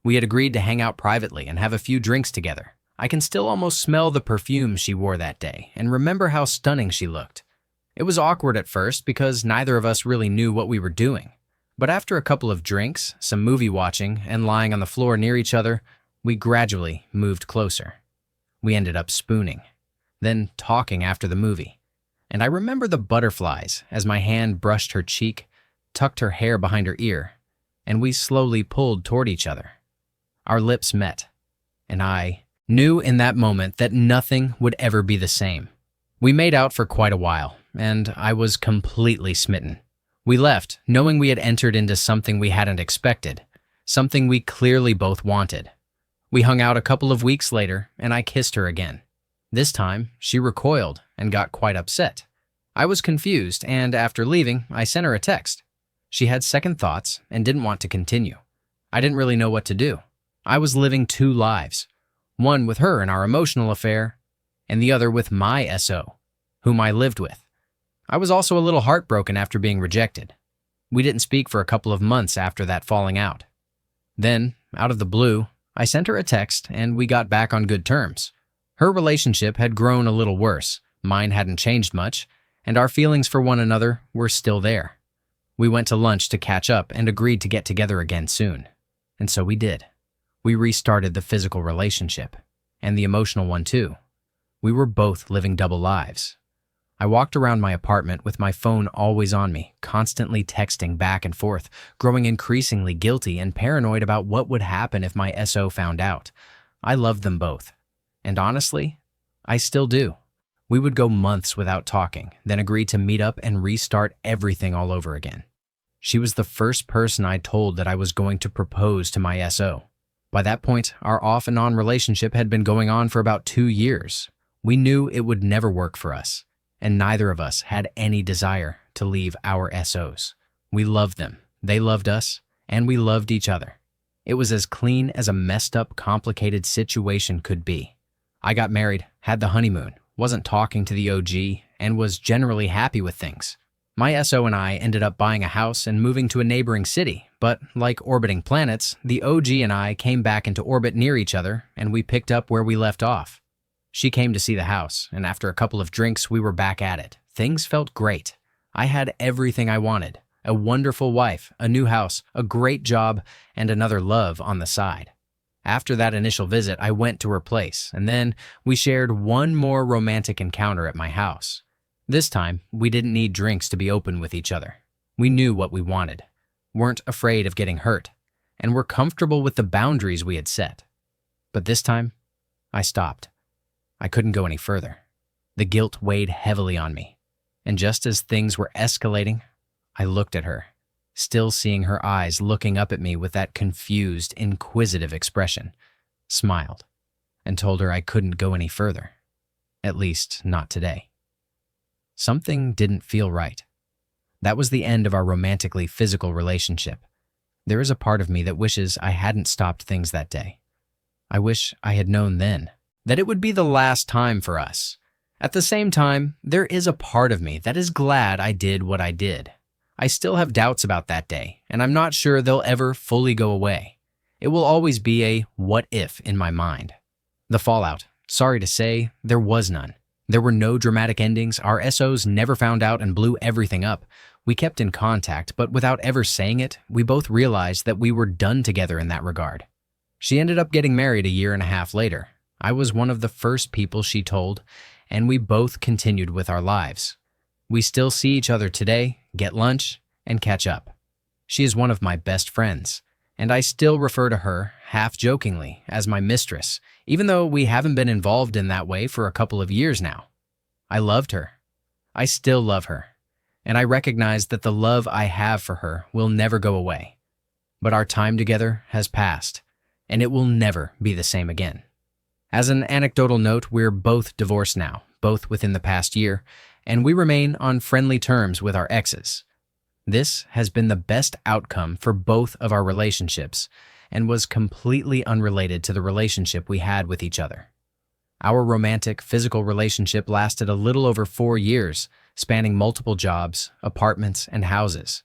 We had agreed to hang out privately and have a few drinks together. I can still almost smell the perfume she wore that day and remember how stunning she looked. It was awkward at first because neither of us really knew what we were doing. But after a couple of drinks, some movie watching, and lying on the floor near each other, we gradually moved closer. We ended up spooning, then talking after the movie. And I remember the butterflies as my hand brushed her cheek, tucked her hair behind her ear, and we slowly pulled toward each other. Our lips met, and I knew in that moment that nothing would ever be the same. We made out for quite a while, and I was completely smitten. We left, knowing we had entered into something we hadn't expected, something we clearly both wanted. We hung out a couple of weeks later, and I kissed her again. This time, she recoiled and got quite upset. I was confused, and after leaving, I sent her a text. She had second thoughts and didn't want to continue. I didn't really know what to do. I was living two lives, one with her in our emotional affair, and the other with my SO, whom I lived with. I was also a little heartbroken after being rejected. We didn't speak for a couple of months after that falling out. Then, out of the blue, I sent her a text and we got back on good terms. Her relationship had grown a little worse, mine hadn't changed much, and our feelings for one another were still there. We went to lunch to catch up and agreed to get together again soon. And so we did. We restarted the physical relationship, and the emotional one too. We were both living double lives. I walked around my apartment with my phone always on me, constantly texting back and forth, growing increasingly guilty and paranoid about what would happen if my SO found out. I loved them both. And honestly, I still do. We would go months without talking, then agree to meet up and restart everything all over again. She was the first person I told that I was going to propose to my SO. By that point, our off and on relationship had been going on for about 2 years. We knew it would never work for us, and neither of us had any desire to leave our SOs. We loved them, they loved us, and we loved each other. It was as clean as a messed up, complicated situation could be. I got married, had the honeymoon, wasn't talking to the OG, and was generally happy with things. My SO and I ended up buying a house and moving to a neighboring city, but like orbiting planets, the OG and I came back into orbit near each other, and we picked up where we left off. She came to see the house, and after a couple of drinks, we were back at it. Things felt great. I had everything I wanted: a wonderful wife, a new house, a great job, and another love on the side. After that initial visit, I went to her place, and then we shared one more romantic encounter at my house. This time, we didn't need drinks to be open with each other. We knew what we wanted, weren't afraid of getting hurt, and were comfortable with the boundaries we had set. But this time, I stopped. I couldn't go any further. The guilt weighed heavily on me, and just as things were escalating, I looked at her, still seeing her eyes looking up at me with that confused, inquisitive expression, smiled, and told her I couldn't go any further. At least, not today. Something didn't feel right. That was the end of our romantically physical relationship. There is a part of me that wishes I hadn't stopped things that day. I wish I had known then that it would be the last time for us. At the same time, there is a part of me that is glad I did what I did. I still have doubts about that day, and I'm not sure they'll ever fully go away. It will always be a what if in my mind. The fallout, sorry to say, there was none. There were no dramatic endings. Our SOs never found out and blew everything up. We kept in contact, but without ever saying it, we both realized that we were done together in that regard. She ended up getting married 1.5 years later. I was one of the first people she told, and we both continued with our lives. We still see each other today, get lunch, and catch up. She is one of my best friends, and I still refer to her, half-jokingly, as my mistress, even though we haven't been involved in that way for a couple of years now. I loved her. I still love her, and I recognize that the love I have for her will never go away. But our time together has passed, and it will never be the same again. As an anecdotal note, we're both divorced now, both within the past year, and we remain on friendly terms with our exes. This has been the best outcome for both of our relationships and was completely unrelated to the relationship we had with each other. Our romantic, physical relationship lasted a little over 4 years, spanning multiple jobs, apartments, and houses.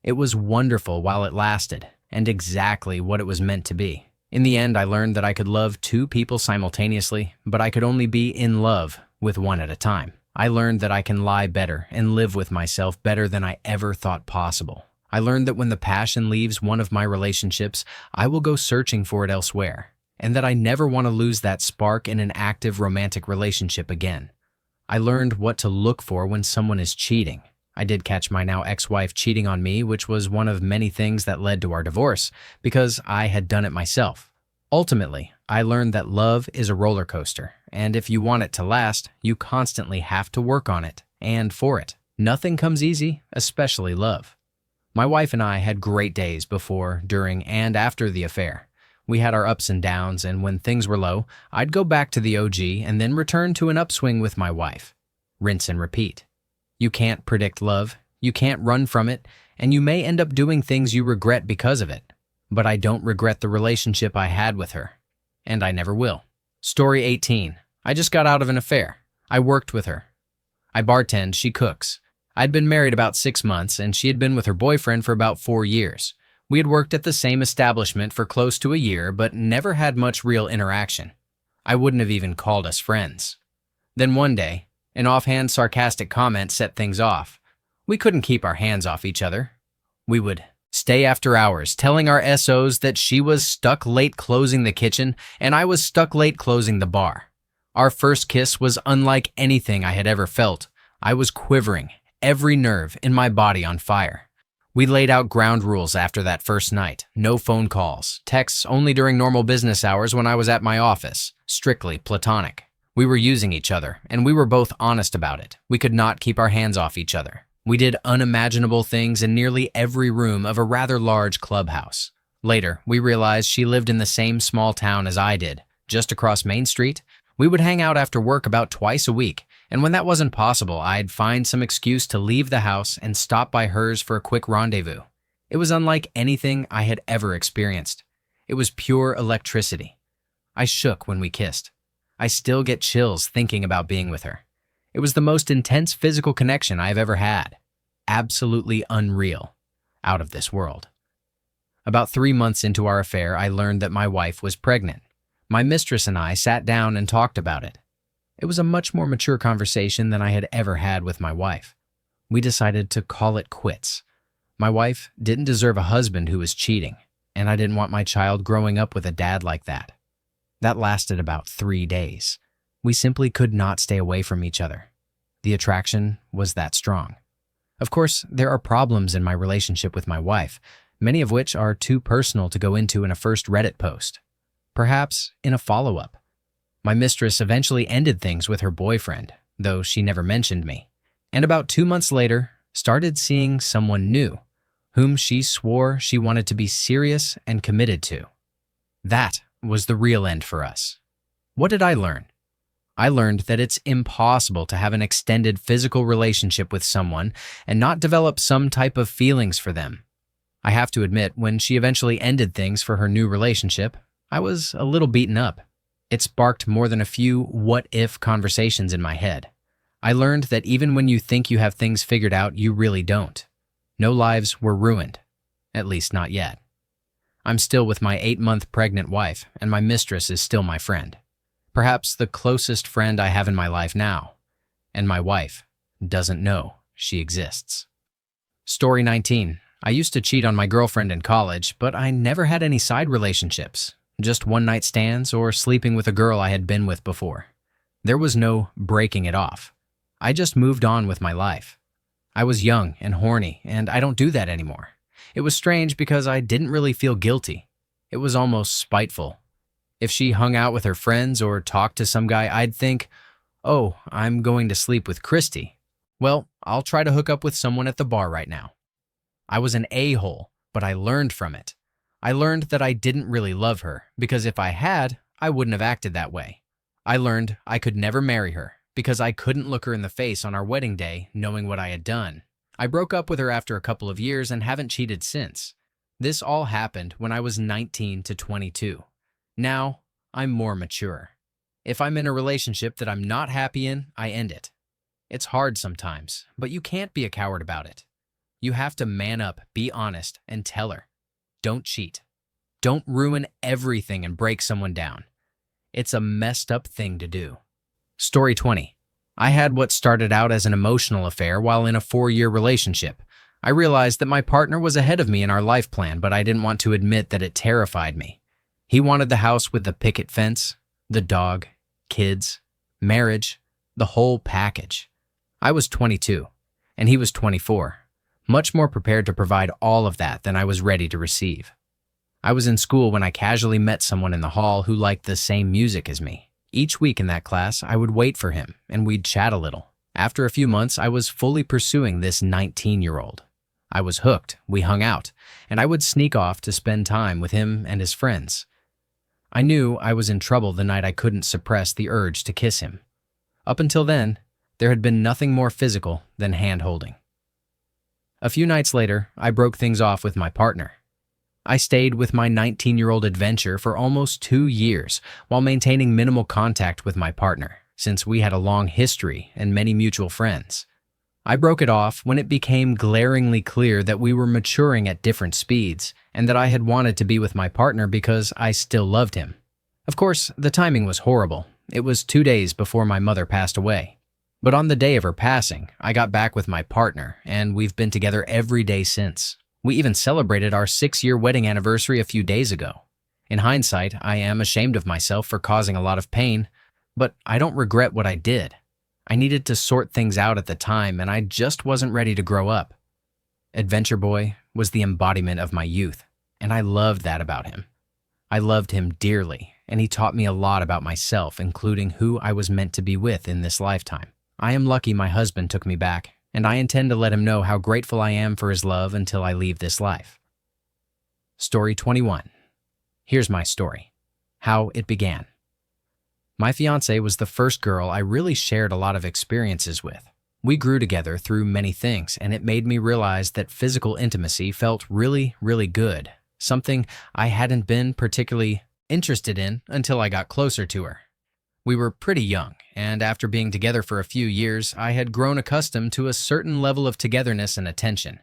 It was wonderful while it lasted, and exactly what it was meant to be. In the end, I learned that I could love 2 people simultaneously, but I could only be in love with one at a time. I learned that I can lie better and live with myself better than I ever thought possible. I learned that when the passion leaves one of my relationships, I will go searching for it elsewhere, and that I never want to lose that spark in an active romantic relationship again. I learned what to look for when someone is cheating. I did catch my now ex-wife cheating on me, which was one of many things that led to our divorce, because I had done it myself. Ultimately, I learned that love is a roller coaster, and if you want it to last, you constantly have to work on it and for it. Nothing comes easy, especially love. My wife and I had great days before, during, and after the affair. We had our ups and downs, and when things were low, I'd go back to the OG and then return to an upswing with my wife. Rinse and repeat. You can't predict love, you can't run from it, and you may end up doing things you regret because of it. But I don't regret the relationship I had with her, and I never will. Story 18. I just got out of an affair. I worked with her. I bartend, she cooks. I'd been married about 6 months, and she had been with her boyfriend for about 4 years. We had worked at the same establishment for close to a year, but never had much real interaction. I wouldn't have even called us friends. Then one day, an offhand sarcastic comment set things off. We couldn't keep our hands off each other. We would stay after hours, telling our SOs that she was stuck late closing the kitchen and I was stuck late closing the bar. Our first kiss was unlike anything I had ever felt. I was quivering, every nerve in my body on fire. We laid out ground rules after that first night. No phone calls, texts only during normal business hours when I was at my office, strictly platonic. We were using each other, and we were both honest about it. We could not keep our hands off each other. We did unimaginable things in nearly every room of a rather large clubhouse. Later, we realized she lived in the same small town as I did, just across Main Street. We would hang out after work about twice a week, and when that wasn't possible, I'd find some excuse to leave the house and stop by hers for a quick rendezvous. It was unlike anything I had ever experienced. It was pure electricity. I shook when we kissed. I still get chills thinking about being with her. It was the most intense physical connection I have ever had. Absolutely unreal. Out of this world. About 3 months into our affair, I learned that my wife was pregnant. My mistress and I sat down and talked about it. It was a much more mature conversation than I had ever had with my wife. We decided to call it quits. My wife didn't deserve a husband who was cheating, and I didn't want my child growing up with a dad like that. That lasted about 3 days. We simply could not stay away from each other. The attraction was that strong. Of course, there are problems in my relationship with my wife, many of which are too personal to go into in a first Reddit post. Perhaps in a follow-up. My mistress eventually ended things with her boyfriend, though she never mentioned me, and about 2 months later, started seeing someone new, whom she swore she wanted to be serious and committed to. That was the real end for us. What did I learn? I learned that it's impossible to have an extended physical relationship with someone and not develop some type of feelings for them. I have to admit, when she eventually ended things for her new relationship, I was a little beaten up. It sparked more than a few what-if conversations in my head. I learned that even when you think you have things figured out, you really don't. No lives were ruined. At least not yet. I'm still with my 8-month pregnant wife, and my mistress is still my friend. Perhaps the closest friend I have in my life now. And my wife doesn't know she exists. Story 19. I used to cheat on my girlfriend in college, but I never had any side relationships. Just one-night stands or sleeping with a girl I had been with before. There was no breaking it off. I just moved on with my life. I was young and horny, and I don't do that anymore. It was strange because I didn't really feel guilty. It was almost spiteful. If she hung out with her friends or talked to some guy, I'd think, oh, I'm going to sleep with Christy. Well, I'll try to hook up with someone at the bar right now. I was an a-hole, but I learned from it. I learned that I didn't really love her, because if I had, I wouldn't have acted that way. I learned I could never marry her, because I couldn't look her in the face on our wedding day knowing what I had done. I broke up with her after a couple of years and haven't cheated since. This all happened when I was 19 to 22. Now, I'm more mature. If I'm in a relationship that I'm not happy in, I end it. It's hard sometimes, but you can't be a coward about it. You have to man up, be honest, and tell her. Don't cheat. Don't ruin everything and break someone down. It's a messed up thing to do. Story 20. I had what started out as an emotional affair while in a 4-year relationship. I realized that my partner was ahead of me in our life plan, but I didn't want to admit that it terrified me. He wanted the house with the picket fence, the dog, kids, marriage, the whole package. I was 22, and he was 24. Much more prepared to provide all of that than I was ready to receive. I was in school when I casually met someone in the hall who liked the same music as me. Each week in that class, I would wait for him, and we'd chat a little. After a few months, I was fully pursuing this 19-year-old. I was hooked, we hung out, and I would sneak off to spend time with him and his friends. I knew I was in trouble the night I couldn't suppress the urge to kiss him. Up until then, there had been nothing more physical than hand-holding. A few nights later, I broke things off with my partner. I stayed with my 19-year-old adventure for almost 2 years while maintaining minimal contact with my partner, since we had a long history and many mutual friends. I broke it off when it became glaringly clear that we were maturing at different speeds and that I had wanted to be with my partner because I still loved him. Of course, the timing was horrible. It was 2 days before my mother passed away. But on the day of her passing, I got back with my partner, and we've been together every day since. We even celebrated our 6-year wedding anniversary a few days ago. In hindsight, I am ashamed of myself for causing a lot of pain, but I don't regret what I did. I needed to sort things out at the time, and I just wasn't ready to grow up. Adventure Boy was the embodiment of my youth, and I loved that about him. I loved him dearly, and he taught me a lot about myself, including who I was meant to be with in this lifetime. I am lucky my husband took me back, and I intend to let him know how grateful I am for his love until I leave this life. Story Story 21. Here's my story. How it began. My fiancée was the first girl I really shared a lot of experiences with. We grew together through many things, and it made me realize that physical intimacy felt really, really good, something I hadn't been particularly interested in until I got closer to her. We were pretty young, and after being together for a few years, I had grown accustomed to a certain level of togetherness and attention.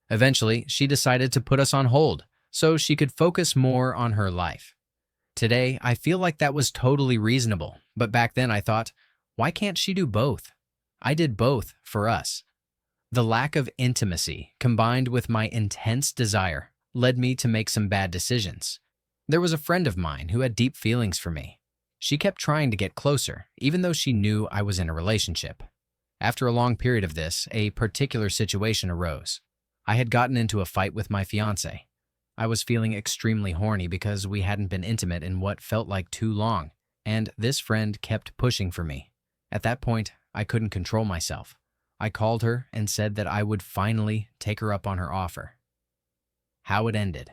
Eventually, she decided to put us on hold so she could focus more on her life. Today, I feel like that was totally reasonable, but back then I thought, why can't she do both? I did both for us. The lack of intimacy, combined with my intense desire, led me to make some bad decisions. There was a friend of mine who had deep feelings for me. She kept trying to get closer, even though she knew I was in a relationship. After a long period of this, a particular situation arose. I had gotten into a fight with my fiancé. I was feeling extremely horny because we hadn't been intimate in what felt like too long, and this friend kept pushing for me. At that point, I couldn't control myself. I called her and said that I would finally take her up on her offer. How it ended.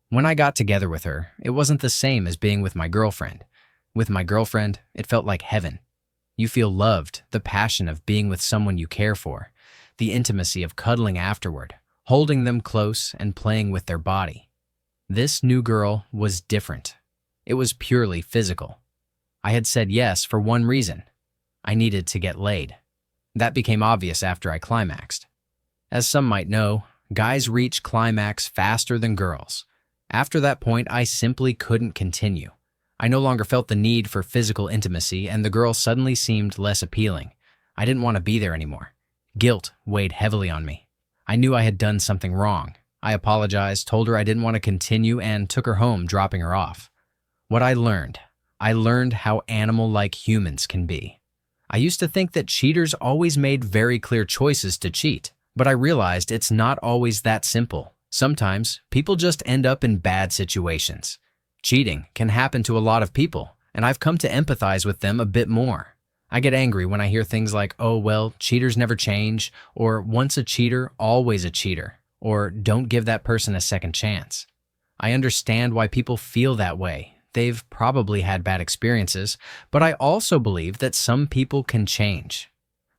When I got together with her, it wasn't the same as being with my girlfriend. With my girlfriend, it felt like heaven. You feel loved, the passion of being with someone you care for, the intimacy of cuddling afterward, holding them close and playing with their body. This new girl was different. It was purely physical. I had said yes for one reason. I needed to get laid. That became obvious after I climaxed. As some might know, guys reach climax faster than girls. After that point, I simply couldn't continue. I no longer felt the need for physical intimacy, and the girl suddenly seemed less appealing. I didn't want to be there anymore. Guilt weighed heavily on me. I knew I had done something wrong. I apologized, told her I didn't want to continue, and took her home, dropping her off. What I learned how animal-like humans can be. I used to think that cheaters always made very clear choices to cheat, but I realized it's not always that simple. Sometimes, people just end up in bad situations. Cheating can happen to a lot of people, and I've come to empathize with them a bit more. I get angry when I hear things like, oh, well, cheaters never change, or once a cheater, always a cheater, or don't give that person a second chance. I understand why people feel that way. They've probably had bad experiences, but I also believe that some people can change.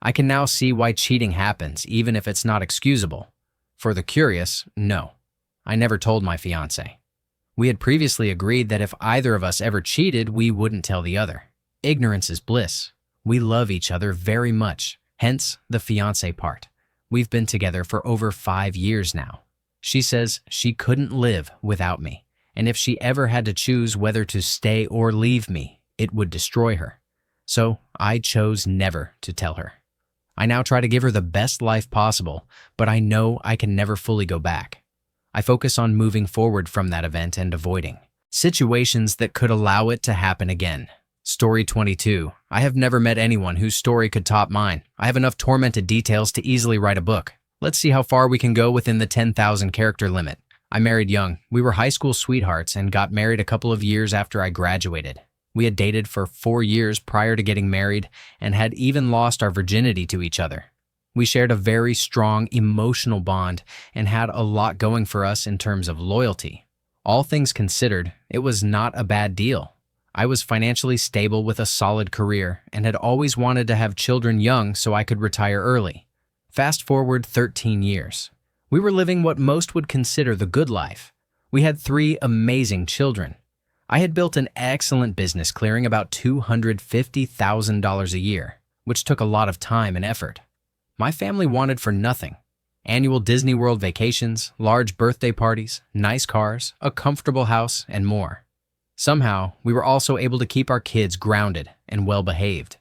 I can now see why cheating happens, even if it's not excusable. For the curious, no. I never told my fiancé. We had previously agreed that if either of us ever cheated, we wouldn't tell the other. Ignorance is bliss. We love each other very much, hence the fiancé part. We've been together for over 5 years now. She says she couldn't live without me, and if she ever had to choose whether to stay or leave me, it would destroy her. So I chose never to tell her. I now try to give her the best life possible, but I know I can never fully go back. I focus on moving forward from that event and avoiding situations that could allow it to happen again. Story 22. I have never met anyone whose story could top mine. I have enough tormented details to easily write a book. Let's see how far we can go within the 10,000 character limit. I married young. We were high school sweethearts and got married a couple of years after I graduated. We had dated for 4 years prior to getting married and had even lost our virginity to each other. We shared a very strong emotional bond and had a lot going for us in terms of loyalty. All things considered, it was not a bad deal. I was financially stable with a solid career and had always wanted to have children young so I could retire early. Fast forward 13 years. We were living what most would consider the good life. We had 3 amazing children. I had built an excellent business clearing about $250,000 a year, which took a lot of time and effort. My family wanted for nothing. Annual Disney World vacations, large birthday parties, nice cars, a comfortable house, and more. Somehow, we were also able to keep our kids grounded and well-behaved.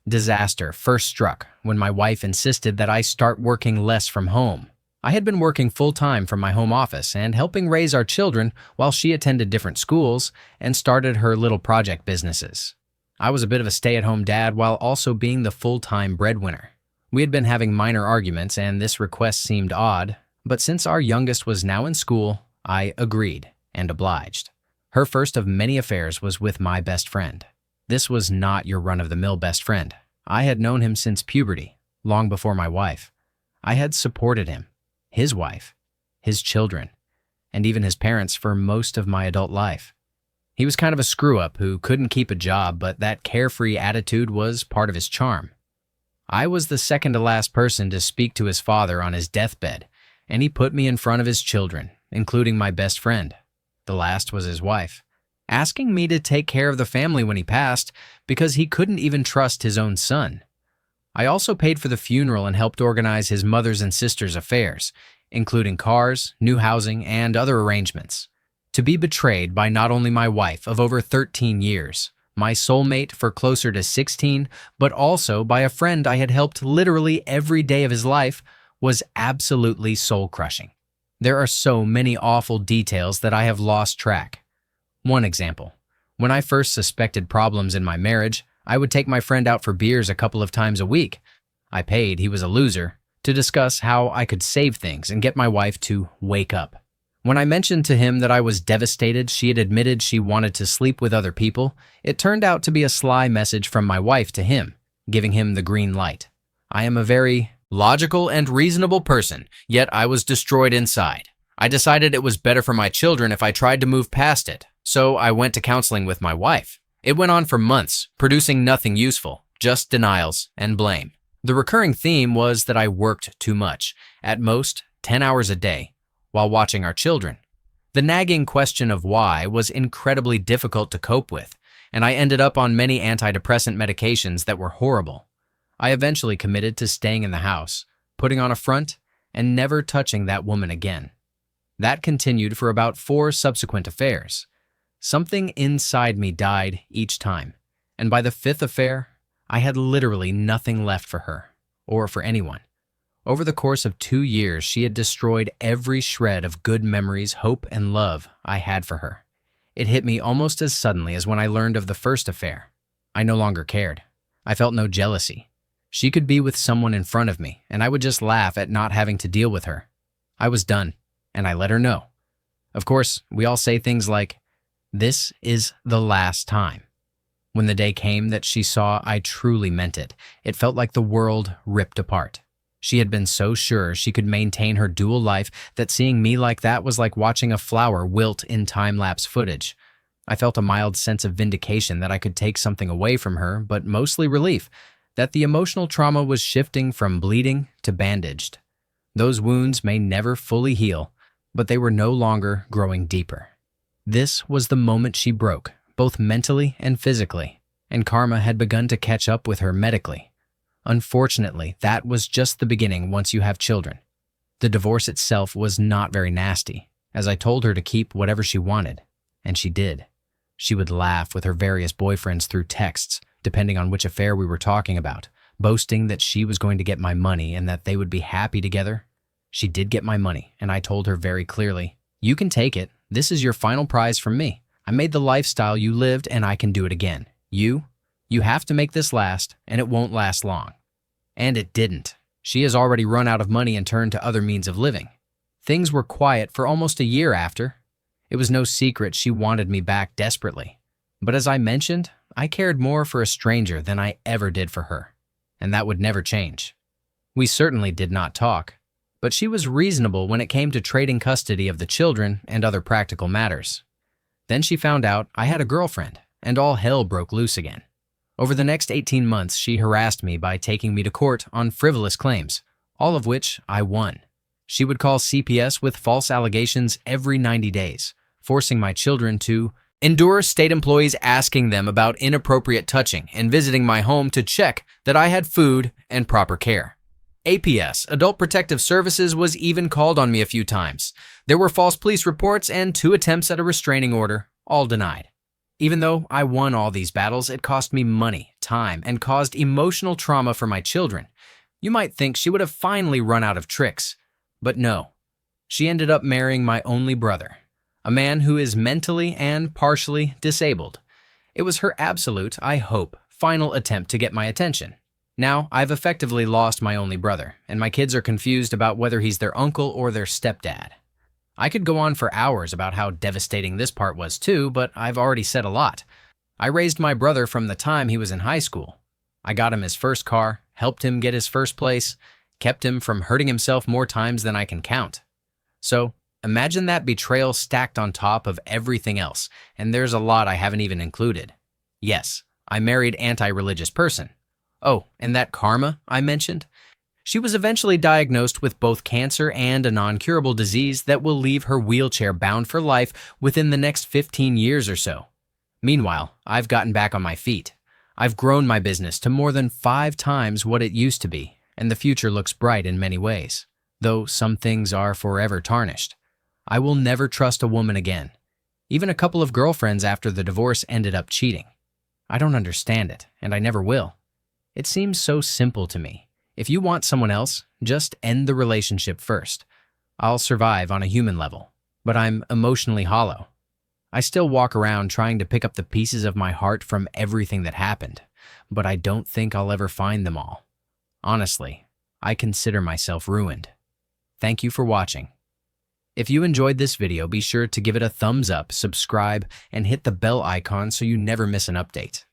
Disaster first struck when my wife insisted that I start working less from home. I had been working full-time from my home office and helping raise our children while she attended different schools and started her little project businesses. I was a bit of a stay-at-home dad while also being the full-time breadwinner. We had been having minor arguments and this request seemed odd, but since our youngest was now in school, I agreed and obliged. Her first of many affairs was with my best friend. This was not your run-of-the-mill best friend. I had known him since puberty, long before my wife. I had supported him, his wife, his children, and even his parents for most of my adult life. He was kind of a screw-up who couldn't keep a job, but that carefree attitude was part of his charm. I was the second to last person to speak to his father on his deathbed, and he put me in front of his children, including my best friend. The last was his wife, asking me to take care of the family when he passed because he couldn't even trust his own son. I also paid for the funeral and helped organize his mother's and sister's affairs, including cars, new housing, and other arrangements. To be betrayed by not only my wife of over 13 years, my soulmate for closer to 16, but also by a friend I had helped literally every day of his life was absolutely soul-crushing. There are so many awful details that I have lost track. One example, when I first suspected problems in my marriage, I would take my friend out for beers a couple of times a week. I paid, he was a loser, to discuss how I could save things and get my wife to wake up. When I mentioned to him that I was devastated she had admitted she wanted to sleep with other people, it turned out to be a sly message from my wife to him, giving him the green light. I am a very logical and reasonable person, yet I was destroyed inside. I decided it was better for my children if I tried to move past it, so I went to counseling with my wife. It went on for months, producing nothing useful, just denials and blame. The recurring theme was that I worked too much, at most 10 hours a day, while watching our children. The nagging question of why was incredibly difficult to cope with, and I ended up on many antidepressant medications that were horrible. I eventually committed to staying in the house, putting on a front, and never touching that woman again. That continued for about 4 subsequent affairs. Something inside me died each time, and by the 5th affair, I had literally nothing left for her, or for anyone. Over the course of 2 years, she had destroyed every shred of good memories, hope, and love I had for her. It hit me almost as suddenly as when I learned of the first affair. I no longer cared. I felt no jealousy. She could be with someone in front of me, and I would just laugh at not having to deal with her. I was done, and I let her know. Of course, we all say things like, "This is the last time." When the day came that she saw I truly meant it, it felt like the world ripped apart. She had been so sure she could maintain her dual life that seeing me like that was like watching a flower wilt in time-lapse footage. I felt a mild sense of vindication that I could take something away from her, but mostly relief, that the emotional trauma was shifting from bleeding to bandaged. Those wounds may never fully heal, but they were no longer growing deeper. This was the moment she broke, both mentally and physically, and karma had begun to catch up with her medically. Unfortunately, that was just the beginning once you have children. The divorce itself was not very nasty, as I told her to keep whatever she wanted, and she did. She would laugh with her various boyfriends through texts, depending on which affair we were talking about, boasting that she was going to get my money and that they would be happy together. She did get my money, and I told her very clearly, "You can take it. This is your final prize from me. I made the lifestyle you lived, and I can do it again. You have to make this last, and it won't last long." And it didn't. She has already run out of money and turned to other means of living. Things were quiet for almost a year after. It was no secret she wanted me back desperately. But as I mentioned, I cared more for a stranger than I ever did for her, and that would never change. We certainly did not talk, but she was reasonable when it came to trading custody of the children and other practical matters. Then she found out I had a girlfriend, and all hell broke loose again. Over the next 18 months, she harassed me by taking me to court on frivolous claims, all of which I won. She would call CPS with false allegations every 90 days, forcing my children to endure state employees asking them about inappropriate touching and visiting my home to check that I had food and proper care. APS, Adult Protective Services, was even called on me a few times. There were false police reports and 2 attempts at a restraining order, all denied. Even though I won all these battles, it cost me money, time, and caused emotional trauma for my children. You might think she would have finally run out of tricks, but no. She ended up marrying my only brother, a man who is mentally and partially disabled. It was her absolute, I hope, final attempt to get my attention. Now, I've effectively lost my only brother, and my kids are confused about whether he's their uncle or their stepdad. I could go on for hours about how devastating this part was too, but I've already said a lot. I raised my brother from the time he was in high school. I got him his first car, helped him get his first place, kept him from hurting himself more times than I can count. So, Imagine that betrayal stacked on top of everything else, and there's a lot I haven't even included. Yes, I married anti-religious person. Oh, and that karma I mentioned? She was eventually diagnosed with both cancer and a non-curable disease that will leave her wheelchair bound for life within the next 15 years or so. Meanwhile, I've gotten back on my feet. I've grown my business to more than 5 times what it used to be, and the future looks bright in many ways, though some things are forever tarnished. I will never trust a woman again. Even a couple of girlfriends after the divorce ended up cheating. I don't understand it, and I never will. It seems so simple to me. If you want someone else, just end the relationship first. I'll survive on a human level, but I'm emotionally hollow. I still walk around trying to pick up the pieces of my heart from everything that happened, but I don't think I'll ever find them all. Honestly, I consider myself ruined. Thank you for watching. If you enjoyed this video, be sure to give it a thumbs up, subscribe, and hit the bell icon so you never miss an update.